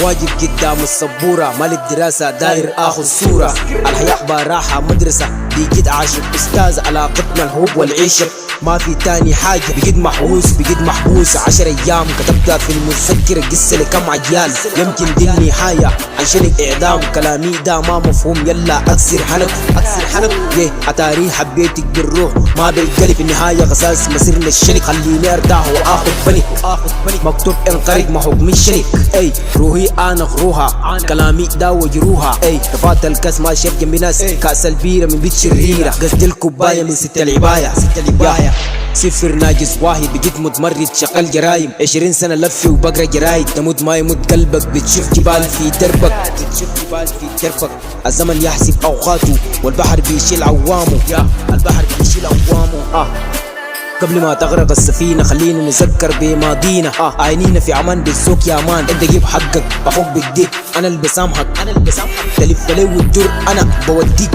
واجب قدام السبورة، مال الدراسة داير اخذ صورة. الحياة براحة مدرسة، بقيت عاشق استاذ، علاقتنا الحب والعشق ما في تاني حاجة. بقيت محبوس 10 ايام، كتبتها في المذكرة قصة لكم عيال. يمكن دي النهاية عن شنق اعدام، كلامي ده ما مفهوم يلا اكسر حنك. اتاري حبيتك بالروح ما بالقلب، في النهاية غساس مسيرنا الشنق. خليني ارتاح واخذ بنك، مكتوب انقرض ما حكم الشنق. روحي انا غروها، كلامي ده وجروها. رفعت الكاس ما شرب جنب ناس، كاس البيرة من بيت شريرة، قصد الكوباية من 6 العباية. صفر ناجز واحد، بقيت متمرد شغال جرايم. 20 سنة لفي وبقرا جرايد، تموت ما يموت قلبك، بتشوف جبال في دربك. الزمن يحسب اوقاته، والبحر بيشيل عوامه. قبل ما تغرق السفينة خلينا نذكر بماضينا. عينينا في عمان بالسوق يا مان، انت جيب حقك بحق بديك، انا اللي بسامحك تلف لي وتدور انا بوديك.